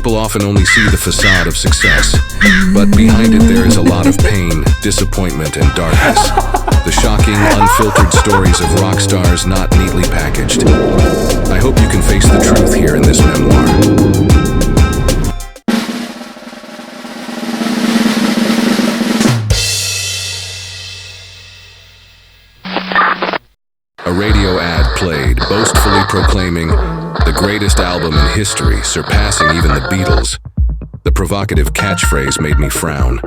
People often only see the facade of success, but behind it there is a lot of pain, disappointment, and darkness. The shocking, unfiltered stories of rock stars not neatly packaged. I hope you can face the truth here in this memoir. A radio ad played, boastfully proclaiming, "The greatest album in history, surpassing even the Beatles." The provocative catchphrase made me frown.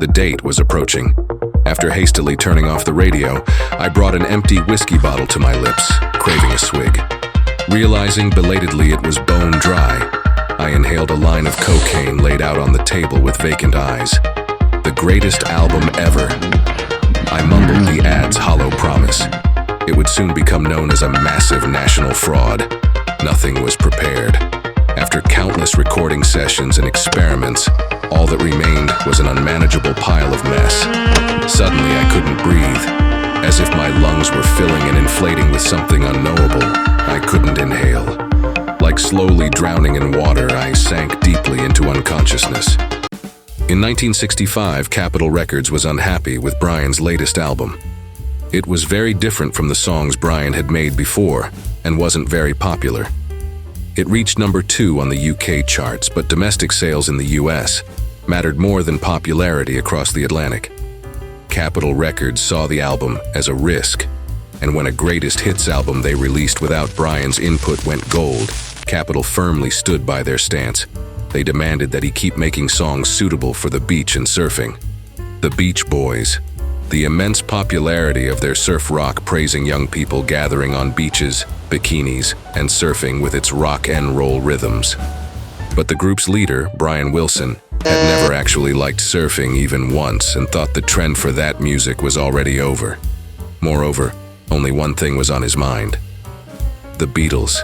The date was approaching. After hastily turning off the radio, I brought an empty whiskey bottle to my lips, craving a swig. Realizing belatedly it was bone dry, I inhaled a line of cocaine laid out on the table with vacant eyes. The greatest album ever. I mumbled the ad's hollow promise. It would soon become known as a massive national fraud. Nothing was prepared. After countless recording sessions and experiments, all that remained was an unmanageable pile of mess. Suddenly, I couldn't breathe, as if my lungs were filling and inflating with something unknowable. I couldn't inhale. Like slowly drowning in water, I sank deeply into unconsciousness. In 1965, Capitol Records was unhappy with Brian's latest album. It was very different from the songs Brian had made before, and wasn't very popular. It reached number 2 on the UK charts, but domestic sales in the US mattered more than popularity across the Atlantic. Capitol Records saw the album as a risk, and when a greatest hits album they released without Brian's input went gold, Capitol firmly stood by their stance. They demanded that he keep making songs suitable for the beach and surfing. The Beach Boys. The immense popularity of their surf rock praising young people gathering on beaches, bikinis, and surfing with its rock and roll rhythms. But the group's leader, Brian Wilson, had never actually liked surfing even once and thought the trend for that music was already over. Moreover, only one thing was on his mind: the Beatles.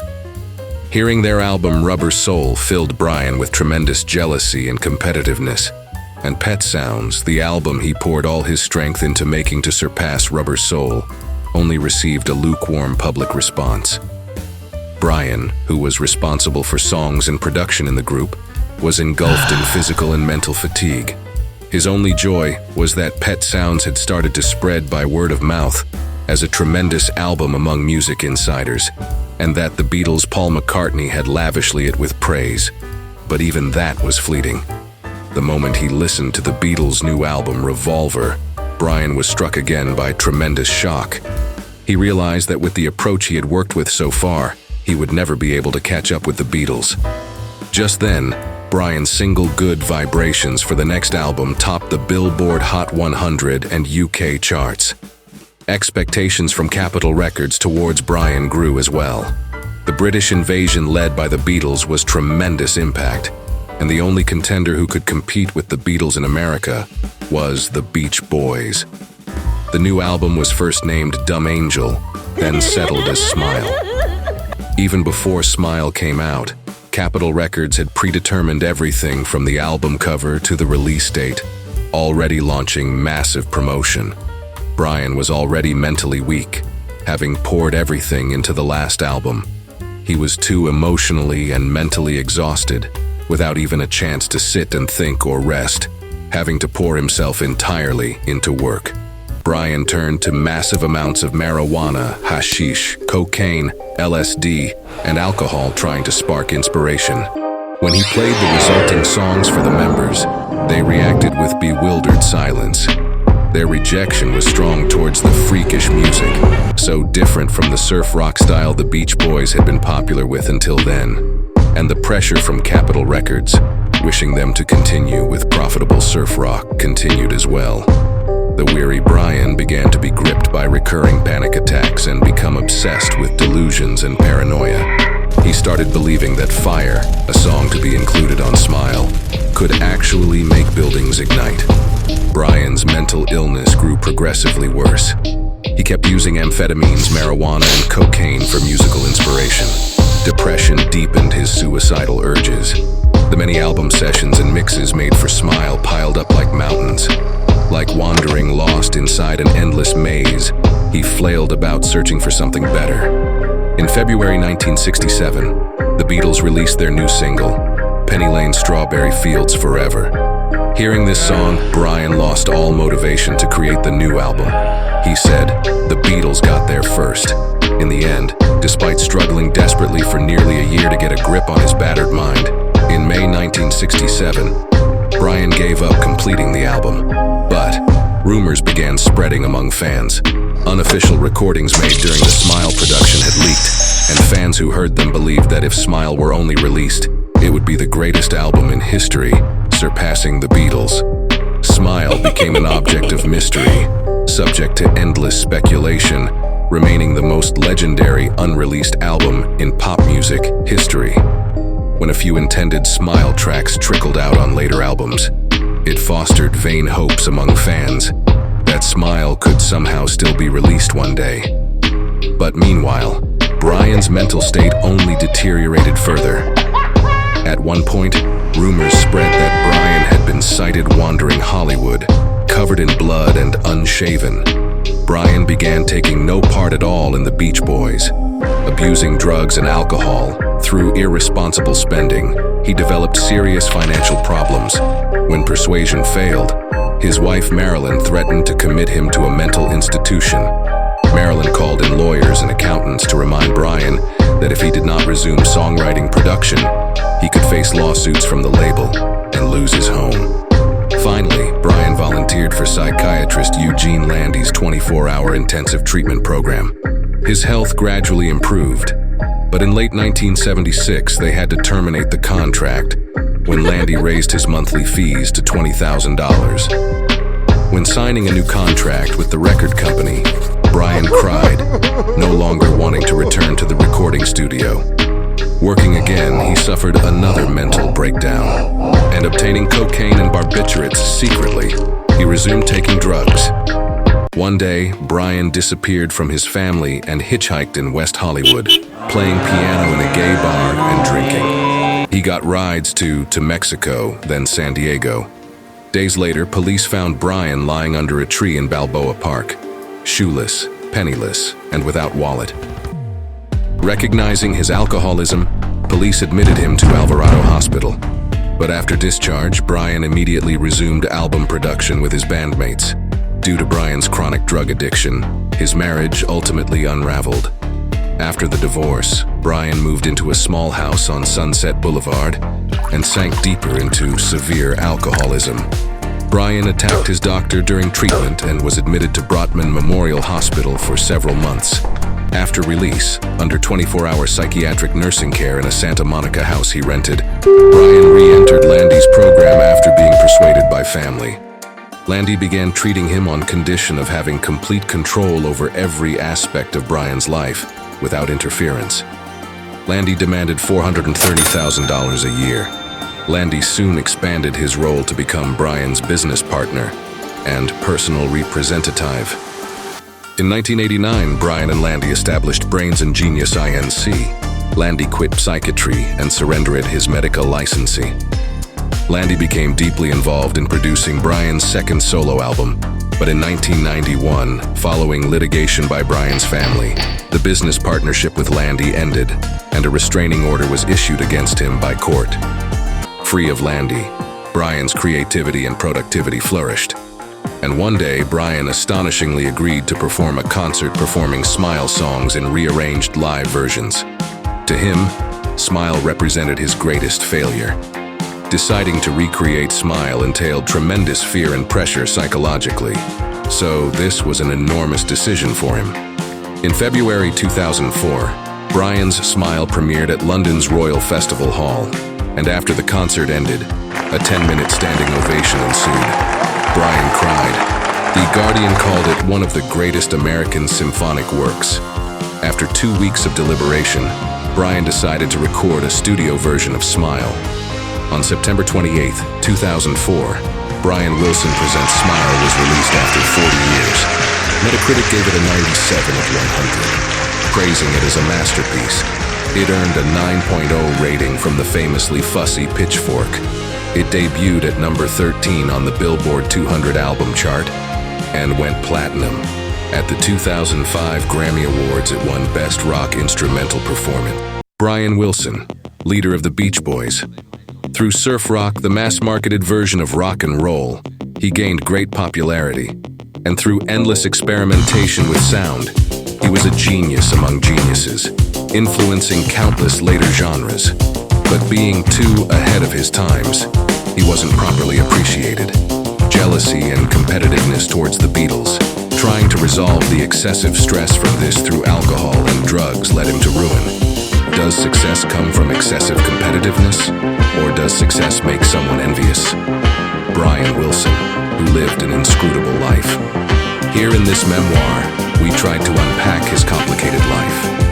Hearing their album Rubber Soul filled Brian with tremendous jealousy and competitiveness. And Pet Sounds, the album he poured all his strength into making to surpass Rubber Soul, only received a lukewarm public response. Brian, who was responsible for songs and production in the group, was engulfed in physical and mental fatigue. His only joy was that Pet Sounds had started to spread by word of mouth as a tremendous album among music insiders, and that the Beatles' Paul McCartney had lavishly it with praise. But even that was fleeting. The moment he listened to the Beatles' new album, Revolver, Brian was struck again by tremendous shock. He realized that with the approach he had worked with so far, he would never be able to catch up with the Beatles. Just then, Brian's single Good Vibrations for the next album topped the Billboard Hot 100 and UK charts. Expectations from Capitol Records towards Brian grew as well. The British invasion led by the Beatles was tremendous impact, and the only contender who could compete with the Beatles in America was the Beach Boys. The new album was first named Dumb Angel, then settled as Smile. Even before Smile came out, Capitol Records had predetermined everything from the album cover to the release date, already launching massive promotion. Brian was already mentally weak, having poured everything into the last album. He was too emotionally and mentally exhausted, without even a chance to sit and think or rest, having to pour himself entirely into work. Brian turned to massive amounts of marijuana, hashish, cocaine, LSD, and alcohol trying to spark inspiration. When he played the resulting songs for the members, they reacted with bewildered silence. Their rejection was strong towards the freakish music, so different from the surf rock style the Beach Boys had been popular with until then. And the pressure from Capitol Records, wishing them to continue with profitable surf rock, continued as well. The weary Brian began to be gripped by recurring panic attacks and become obsessed with delusions and paranoia. He started believing that Fire, a song to be included on Smile, could actually make buildings ignite. Brian's mental illness grew progressively worse. He kept using amphetamines, marijuana, and cocaine for musical inspiration. Depression deepened his suicidal urges. The many album sessions and mixes made for Smile piled up like mountains. Like wandering lost inside an endless maze, he flailed about searching for something better. In February 1967, the Beatles released their new single, Penny Lane's Strawberry Fields Forever. Hearing this song, Brian lost all motivation to create the new album. He said, "The Beatles got there first." In the end, despite struggling desperately for nearly a year to get a grip on his battered mind, in May 1967, Brian gave up completing the album. But rumors began spreading among fans. Unofficial recordings made during the Smile production had leaked, and fans who heard them believed that if Smile were only released, it would be the greatest album in history, surpassing the Beatles. Smile became an object of mystery, subject to endless speculation, remaining the most legendary unreleased album in pop music history. When a few intended Smile tracks trickled out on later albums, it fostered vain hopes among fans that Smile could somehow still be released one day. But meanwhile, Brian's mental state only deteriorated further. At one point, rumors spread that Brian had been sighted wandering Hollywood, covered in blood and unshaven. Brian began taking no part at all in the Beach Boys, abusing drugs and alcohol. Through irresponsible spending, he developed serious financial problems. When persuasion failed, his wife Marilyn threatened to commit him to a mental institution. Marilyn called in lawyers and accountants to remind Brian that if he did not resume songwriting production, he could face lawsuits from the label and lose his home. Finally, Brian volunteered for psychiatrist Eugene Landy's 24-hour intensive treatment program. His health gradually improved, but in late 1976, they had to terminate the contract when Landy raised his monthly fees to $20,000. When signing a new contract with the record company, Brian cried, no longer wanting to return to the recording studio. Working again, he suffered another mental breakdown, and obtaining cocaine and barbiturates secretly, he resumed taking drugs. One day, Brian disappeared from his family and hitchhiked in West Hollywood, playing piano in a gay bar and drinking. He got rides to Mexico, then San Diego. Days later, police found Brian lying under a tree in Balboa Park, shoeless, penniless, and without wallet. Recognizing his alcoholism, police admitted him to Alvarado Hospital. But after discharge, Brian immediately resumed album production with his bandmates. Due to Brian's chronic drug addiction, his marriage ultimately unraveled. After the divorce, Brian moved into a small house on Sunset Boulevard and sank deeper into severe alcoholism. Brian attacked his doctor during treatment and was admitted to Brotman Memorial Hospital for several months. After release, under 24-hour psychiatric nursing care in a Santa Monica house he rented, Brian re-entered Landy's program after being persuaded by family. Landy began treating him on condition of having complete control over every aspect of Brian's life, without interference. Landy demanded $430,000 a year. Landy soon expanded his role to become Brian's business partner and personal representative. In 1989, Brian and Landy established Brains and Genius Inc. Landy quit psychiatry and surrendered his medical licensee. Landy became deeply involved in producing Brian's second solo album, but in 1991, following litigation by Brian's family, the business partnership with Landy ended, and a restraining order was issued against him by court. Free of Landy, Brian's creativity and productivity flourished. And one day, Brian astonishingly agreed to perform a concert performing Smile songs in rearranged live versions. To him, Smile represented his greatest failure. Deciding to recreate Smile entailed tremendous fear and pressure psychologically, so this was an enormous decision for him. In February 2004, Brian's Smile premiered at London's Royal Festival Hall, and after the concert ended, a 10-minute standing ovation ensued. Brian cried. The Guardian called it one of the greatest American symphonic works. After 2 weeks of deliberation, Brian decided to record a studio version of Smile. On September 28, 2004, Brian Wilson Presents Smile was released after 40 years. Metacritic gave it a 97 of 100, praising it as a masterpiece. It earned a 9.0 rating from the famously fussy Pitchfork. It debuted at number 13 on the Billboard 200 album chart and went platinum. At the 2005 Grammy Awards, it won Best Rock Instrumental Performance. Brian Wilson, leader of the Beach Boys. Through surf rock, the mass-marketed version of rock and roll, he gained great popularity. And through endless experimentation with sound, he was a genius among geniuses, influencing countless later genres. But being too ahead of his times, he wasn't properly appreciated. Jealousy and competitiveness towards the Beatles, trying to resolve the excessive stress from this through alcohol and drugs, led him to ruin. Does success come from excessive competitiveness, or does success make someone envious? Brian Wilson, who lived an inscrutable life. Here in this memoir, we tried to unpack his complicated life.